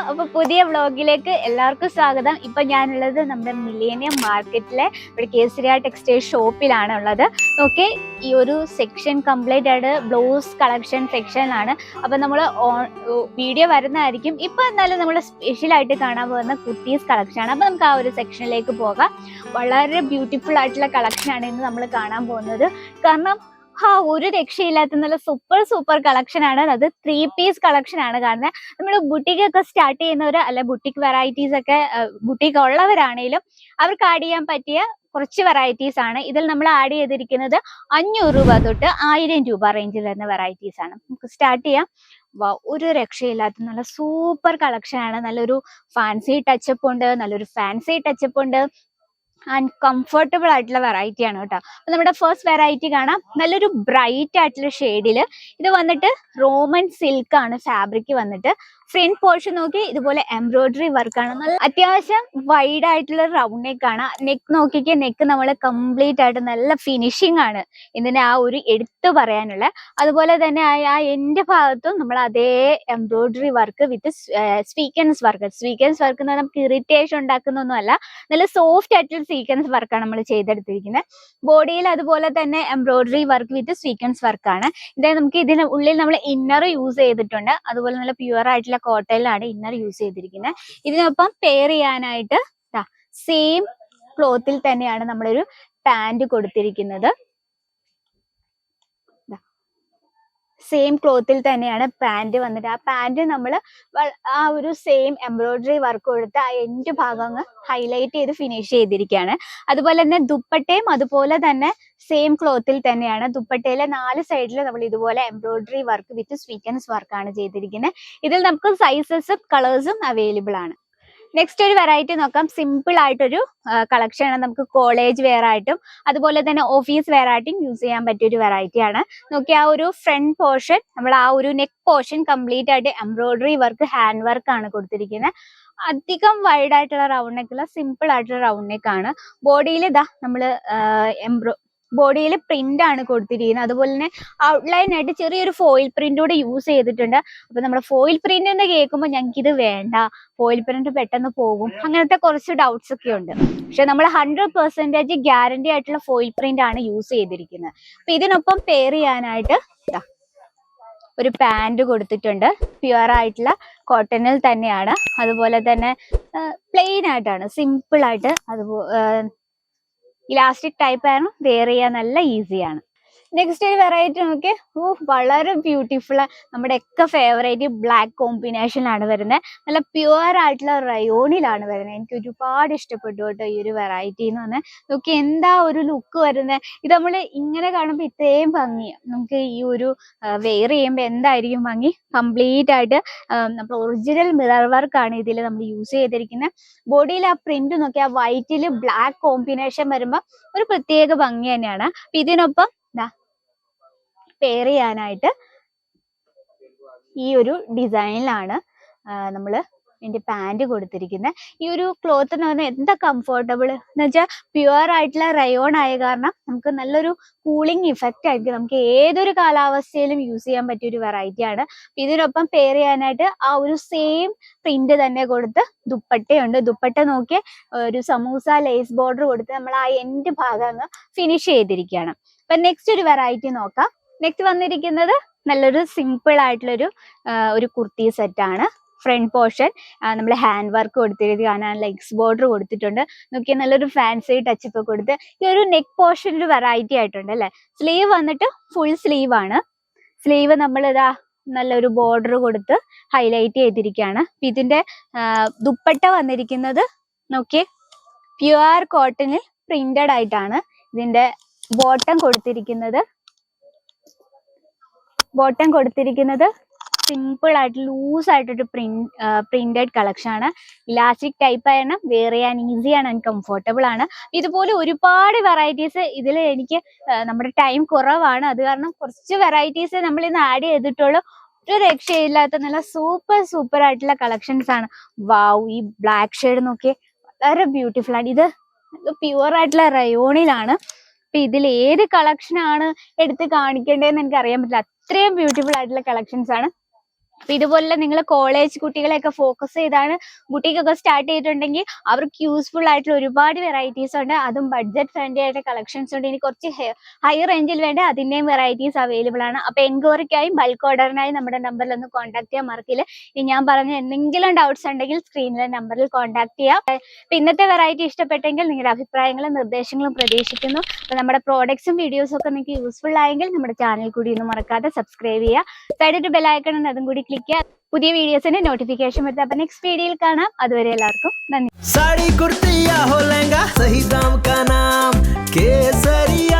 അപ്പൊ പുതിയ വ്ളോഗിലേക്ക് എല്ലാവർക്കും സ്വാഗതം. ഇപ്പൊ ഞാനുള്ളത് നമ്മുടെ മില്ലേനിയം മാർക്കറ്റിലെ ഒരു കേസരിയ ടെക്സ്റ്റൈൽ ഷോപ്പിലാണ് ഉള്ളത്. ഓക്കെ, ഈ ഒരു സെക്ഷൻ കംപ്ലീറ്റ് ആയിട്ട് ബ്ലൗസ് കളക്ഷൻ സെക്ഷനിലാണ്. അപ്പൊ നമ്മൾ വീഡിയോ വരുന്നതായിരിക്കും. ഇപ്പൊ എന്നാലും നമ്മൾ സ്പെഷ്യൽ ആയിട്ട് കാണാൻ പോകുന്ന കുർത്തീസ് കളക്ഷൻ ആണ്. അപ്പൊ നമുക്ക് ആ ഒരു സെക്ഷനിലേക്ക് പോകാം. വളരെ ബ്യൂട്ടിഫുൾ ആയിട്ടുള്ള കളക്ഷൻ ആണ് ഇന്ന് നമ്മൾ കാണാൻ പോകുന്നത്. കാരണം ഒരു രക്ഷയില്ലാത്ത നല്ല സൂപ്പർ കളക്ഷൻ ആണ്. അത് 3 പീസ് കളക്ഷൻ ആണ്. കാരണം നമ്മൾ ബുട്ടീക്ക് ഒക്കെ സ്റ്റാർട്ട് ചെയ്യുന്നവർ അല്ലെ, ബുട്ടീക്ക് വെറൈറ്റീസ് ഒക്കെ ബുട്ടീക്ക് ഉള്ളവരാണെങ്കിലും അവർക്ക് ആഡ് ചെയ്യാൻ പറ്റിയ കുറച്ച് വെറൈറ്റീസ് ആണ്. ഇതിൽ നമ്മൾ ആഡ് ചെയ്തിരിക്കുന്നത് 500 രൂപ തൊട്ട് 1000 രൂപ റേഞ്ചിൽ വരുന്ന വെറൈറ്റീസ് ആണ്. നമുക്ക് സ്റ്റാർട്ട് ചെയ്യാം. ഒരു രക്ഷയില്ലാത്ത നല്ല സൂപ്പർ കളക്ഷൻ ആണ്. നല്ലൊരു ഫാൻസി ടച്ചപ്പ് ഉണ്ട്, നല്ലൊരു ഫാൻസി ടച്ചപ്പ് ഉണ്ട് ആൻഡ് കംഫർട്ടബിൾ ആയിട്ടുള്ള വെറൈറ്റി ആണ് കേട്ടോ. അപ്പൊ നമ്മുടെ ഫസ്റ്റ് വെറൈറ്റി കാണാം. നല്ലൊരു ബ്രൈറ്റ് ആയിട്ടുള്ള ഷെയ്ഡില് ഇത് വന്നിട്ട് റോമൻ സിൽക്ക് ആണ് ഫാബ്രിക് വന്നിട്ട്. ഫ്രണ്ട് പോർഷൻ നോക്കി ഇതുപോലെ എംബ്രോയിഡറി വർക്കാണ്. നല്ല അത്യാവശ്യം വൈഡ് ആയിട്ടുള്ള റൗണ്ട് നെക്ക് ആണ്. നെക്ക് നോക്കിക്ക് നെക്ക് നമ്മൾ കംപ്ലീറ്റ് ആയിട്ട് നല്ല ഫിനിഷിംഗ് ആണ് ഇതിന്റെ ആ ഒരു എടുത്തു പറയാനുള്ള. അതുപോലെ തന്നെ ആ എന്റെ ഭാഗത്തും നമ്മൾ അതേ embroidery work with sequence work. Sequence work എന്ന് പറഞ്ഞാൽ നമുക്ക് ഇറിറ്റേഷൻ ഉണ്ടാക്കുന്നൊന്നും അല്ല, നല്ല സോഫ്റ്റ് ആയിട്ടുള്ള സ്വീക്വൻസ് വർക്കാണ് നമ്മൾ ചെയ്തെടുത്തിരിക്കുന്നത്. ബോഡിയിൽ അതുപോലെ തന്നെ എംബ്രോയിഡറി വർക്ക് വിത്ത് സ്വീക്വൻസ് വർക്കാണ്. ഇതായത് നമുക്ക് ഇതിന് ഉള്ളിൽ നമ്മൾ ഇന്നർ യൂസ് ചെയ്തിട്ടുണ്ട്. അതുപോലെ നല്ല പ്യുവർ ആയിട്ടുള്ള കോട്ടണിലാണ് ഇന്നർ യൂസ് ചെയ്തിരിക്കുന്നത്. ഇതിനൊപ്പം പെയർ ചെയ്യാനായിട്ട് സെയിം ക്ലോത്തിൽ തന്നെയാണ് നമ്മളൊരു പാന്റ് കൊടുത്തിരിക്കുന്നത്. സെയിം ക്ലോത്തിൽ തന്നെയാണ് പാന്റ് വന്നിട്ട്. ആ പാന്റ് നമ്മൾ ആ ഒരു സെയിം എംബ്രോയിഡറി വർക്ക് കൊടുത്ത് ആ എൻഡ് ഭാഗം അങ്ങ് ഹൈലൈറ്റ് ചെയ്ത് ഫിനിഷ് ചെയ്തിരിക്കുകയാണ്. അതുപോലെ തന്നെ ദുപ്പട്ടയും അതുപോലെ തന്നെ സെയിം ക്ലോത്തിൽ തന്നെയാണ്. ദുപ്പട്ടയിലെ 4 സൈഡിൽ നമ്മൾ ഇതുപോലെ എംബ്രോയിഡറി വർക്ക് വിത്ത് സ്വീക്വൻസ് വർക്കാണ് ചെയ്തിരിക്കുന്നത്. ഇതിൽ നമുക്ക് സൈസസും കളേഴ്സും അവൈലബിൾ ആണ്. നെക്സ്റ്റ് ഒരു വെറൈറ്റി നോക്കാം. സിമ്പിൾ ആയിട്ടൊരു കളക്ഷൻ ആണ്. നമുക്ക് കോളേജ് വെയർ ആയിട്ടും അതുപോലെ തന്നെ ഓഫീസ് വെയർ ആയിട്ടും യൂസ് ചെയ്യാൻ പറ്റിയ ഒരു വെറൈറ്റി ആണ്. നോക്കി ആ ഒരു ഫ്രണ്ട് പോർഷൻ നമ്മൾ ആ ഒരു നെക്ക് പോർഷൻ കംപ്ലീറ്റ് ആയിട്ട് എംബ്രോയിഡറി വർക്ക് ഹാൻഡ് വർക്ക് ആണ് കൊടുത്തിരിക്കുന്നത്. അധികം വൈഡ് ആയിട്ടുള്ള റൗണ്ട് നെക്കുള്ള സിമ്പിൾ ആയിട്ടുള്ള റൗണ്ട് നെക്ക് ആണ്. ബോഡിയിൽ ഇതാ നമ്മള് ബോഡിയിൽ പ്രിന്റ് ആണ് കൊടുത്തിരിക്കുന്നത്. അതുപോലെ തന്നെ ഔട്ട്ലൈൻ ആയിട്ട് ചെറിയൊരു ഫോയിൽ പ്രിന്റ് കൂടെ യൂസ് ചെയ്തിട്ടുണ്ട്. അപ്പൊ നമ്മുടെ ഫോയിൽ പ്രിന്റ് എന്ന് കേൾക്കുമ്പോൾ ഞങ്ങൾക്ക് ഇത് വേണ്ട, ഫോയിൽ പ്രിന്റ് പെട്ടെന്ന് പോകും, അങ്ങനത്തെ കുറച്ച് ഡൗട്ട്സ് ഒക്കെ ഉണ്ട്. പക്ഷെ നമ്മൾ 100% ഗ്യാരണ്ടി ആയിട്ടുള്ള ഫോയിൽ പ്രിന്റ് ആണ് യൂസ് ചെയ്തിരിക്കുന്നത്. അപ്പൊ ഇതിനൊപ്പം പെയർ ചെയ്യാനായിട്ട് ഒരു പാന്റ് കൊടുത്തിട്ടുണ്ട്. പ്യുവർ ആയിട്ടുള്ള കോട്ടണിൽ തന്നെയാണ്. അതുപോലെ തന്നെ പ്ലെയിൻ ആയിട്ടാണ്, സിമ്പിൾ ആയിട്ട്. അതുപോലെ ഇലാസ്റ്റിക് ടൈപ്പ് ആണ്, വെയർ ചെയ്യാൻ നല്ല ഈസിയാണ്. നെക്സ്റ്റ് ഒരു വെറൈറ്റി നോക്കി. വളരെ ബ്യൂട്ടിഫുൾ, നമ്മുടെ ഒക്കെ ഫേവറേറ്റ് ബ്ലാക്ക് കോമ്പിനേഷനിലാണ് വരുന്നത്. നല്ല പ്യുവർ ആയിട്ടുള്ള റയോണിലാണ് വരുന്നത്. എനിക്ക് ഒരുപാട് ഇഷ്ടപ്പെട്ടു കേട്ടോ ഈ ഒരു വെറൈറ്റി എന്ന് പറഞ്ഞാൽ. നോക്കി എന്താ ഒരു ലുക്ക് വരുന്നത്. ഇത് നമ്മൾ ഇങ്ങനെ കാണുമ്പോൾ ഇത്രയും ഭംഗി നമുക്ക് ഈ ഒരു വെയർ ചെയ്യുമ്പോൾ എന്തായിരിക്കും ഭംഗി. കംപ്ലീറ്റ് ആയിട്ട് നമ്മൾ ഒറിജിനൽ മിറർ വർക്കാണ് ഇതിൽ നമ്മൾ യൂസ് ചെയ്തിരിക്കുന്നത്. ബോഡിയിൽ ആ പ്രിന്റ് നോക്കി, ആ വൈറ്റിൽ ബ്ലാക്ക് കോമ്പിനേഷൻ വരുമ്പോൾ ഒരു പ്രത്യേക ഭംഗി തന്നെയാണ്. അപ്പൊ ഇതിനൊപ്പം പെയർ ചെയ്യാനായിട്ട് ഈ ഒരു ഡിസൈനിലാണ് നമ്മൾ ഇതിന്റെ പാന്റ് കൊടുത്തിരിക്കുന്നത്. ഈ ഒരു ക്ലോത്ത് എന്ന് പറഞ്ഞാൽ എന്താ കംഫർട്ടബിൾ എന്ന് വെച്ചാൽ പ്യുവർ ആയിട്ടുള്ള റയോൺ ആയ കാരണം നമുക്ക് നല്ലൊരു കൂളിംഗ് ഇഫക്റ്റ് ആയിരിക്കും. നമുക്ക് ഏതൊരു കാലാവസ്ഥയിലും യൂസ് ചെയ്യാൻ പറ്റിയ ഒരു വെറൈറ്റി ആണ്. ഇതിനൊപ്പം പെയർ ചെയ്യാനായിട്ട് ആ ഒരു സെയിം പ്രിന്റ് തന്നെ കൊടുത്ത് ദുപ്പട്ടയുണ്ട്. ദുപ്പട്ട നോക്കി ഒരു സമൂസ ലേസ് ബോർഡർ കൊടുത്ത് നമ്മൾ ആ എൻഡ് ഭാഗം അങ്ങ് ഫിനിഷ് ചെയ്തിരിക്കുകയാണ്. അപ്പൊ നെക്സ്റ്റ് ഒരു വെറൈറ്റി നോക്കാം. നെക്സ്റ്റ് വന്നിരിക്കുന്നത് നല്ലൊരു സിമ്പിൾ ആയിട്ടുള്ളൊരു ഒരു കുർത്തി സെറ്റ് ആണ്. ഫ്രണ്ട് പോർഷൻ നമ്മൾ ഹാൻഡ് വർക്ക് കൊടുത്തിരിക്കുകയാണ്. ലെഗ്സ് ബോർഡർ കൊടുത്തിട്ടുണ്ട്. നോക്കിയാൽ നല്ലൊരു ഫാൻസി ടച്ചപ്പ് കൊടുത്ത് ഈ ഒരു നെക്ക് പോർഷൻ ഒരു വെറൈറ്റി ആയിട്ടുണ്ട് അല്ലെ. സ്ലീവ് വന്നിട്ട് ഫുൾ സ്ലീവ് ആണ്. സ്ലീവ് നമ്മൾ ഇതാ നല്ലൊരു ബോർഡർ കൊടുത്ത് ഹൈലൈറ്റ് ചെയ്തിരിക്കുകയാണ്. ഇതിന്റെ ദുപ്പട്ട വന്നിരിക്കുന്നത് നോക്കിയേ പ്യുവർ കോട്ടണിൽ പ്രിന്റഡ് ആയിട്ടാണ്. ഇതിന്റെ ബോട്ടം കൊടുത്തിരിക്കുന്നത് സിമ്പിൾ ആയിട്ട് ലൂസ് ആയിട്ടൊരു പ്രിന്റഡ് കളക്ഷൻ ആണ്. ഇലാസ്റ്റിക് ടൈപ്പ് ആയാണ്, വെയർ ചെയ്യാൻ ഈസിയാണ് ആൻഡ് കംഫർട്ടബിൾ ആണ്. ഇതുപോലെ ഒരുപാട് വെറൈറ്റീസ് ഇതിൽ എനിക്ക് നമ്മുടെ ടൈം കുറവാണ്, അത് കാരണം കുറച്ച് വെറൈറ്റീസ് നമ്മൾ ഇന്ന് ആഡ് ചെയ്തിട്ടുള്ളൂ. ഒരു രക്ഷയില്ലാത്ത നല്ല സൂപ്പർ ആയിട്ടുള്ള കളക്ഷൻസ് ആണ്. വാവ്, ഈ ബ്ലാക്ക് ഷെയ്ഡ് നോക്കിയേ വളരെ ബ്യൂട്ടിഫുൾ ആണ്. ഇത് പ്യുവർ ആയിട്ടുള്ള റയോണിലാണ്. അപ്പൊ ഇതിൽ ഏത് കളക്ഷൻ ആണ് എടുത്ത് കാണിക്കേണ്ടതെന്ന് എനിക്ക് അറിയാൻ പറ്റില്ല. അത്രയും ബ്യൂട്ടിഫുൾ ആയിട്ടുള്ള കളക്ഷൻസ് ആണ്. അപ്പൊ ഇതുപോലെ നിങ്ങൾ കോളേജ് കുട്ടികളെയൊക്കെ ഫോക്കസ് ചെയ്താണ് ബുട്ടീക്കൊക്കെ സ്റ്റാർട്ട് ചെയ്തിട്ടുണ്ടെങ്കിൽ അവർക്ക് യൂസ്ഫുൾ ആയിട്ടുള്ള ഒരുപാട് വെറൈറ്റീസ് ഉണ്ട്. അതും ബഡ്ജറ്റ് ഫ്രണ്ട്ലി ആയിട്ട് കളക്ഷൻസ് ഉണ്ട്. ഇനി കുറച്ച് ഹൈ റേഞ്ചിൽ വേണ്ട അതിന്റെയും വെറൈറ്റീസ് അവൈലബിൾ ആണ്. അപ്പൊ എൻക്വയറിക്കായും ബൾക്ക് ഓർഡറിനായും നമ്മുടെ നമ്പറിൽ ഒന്ന് കോൺടാക്ട് ചെയ്യാൻ മറക്കില്ല. ഇനി ഞാൻ പറഞ്ഞ എന്തെങ്കിലും ഡൗട്ട്സ് ഉണ്ടെങ്കിൽ സ്ക്രീനിലെ നമ്പറിൽ കോൺടാക്ട് ചെയ്യാം. അപ്പൊ ഇന്നത്തെ വെറൈറ്റി ഇഷ്ടപ്പെട്ടെങ്കിൽ നിങ്ങളുടെ അഭിപ്രായങ്ങളും നിർദ്ദേശങ്ങളും പ്രതീക്ഷിക്കുന്നു. അപ്പൊ നമ്മുടെ പ്രോഡക്ട്സും വീഡിയോസും ഒക്കെ നിങ്ങൾക്ക് യൂസ്ഫുൾ ആയെങ്കിൽ നമ്മുടെ ചാനൽ കൂടി ഒന്നും മറക്കാതെ സബ്സ്ക്രൈബ് ചെയ്യുക. സൈഡിൽ ബെല്ലൈക്കൺ ഉണ്ട്, അതും കൂടി ക്ലിക്ക് ചെയ്യുക. പുതിയ വീഡിയോസിന്റെ നോട്ടിഫിക്കേഷൻ വരുന്നത്. അപ്പൊ നെക്സ്റ്റ് വീഡിയോയിൽ കാണാം. അതുവരെ എല്ലാവർക്കും നന്ദി. साड़ी कुर्ती या हो लहंगा, सही दाम का नाम केसरिया।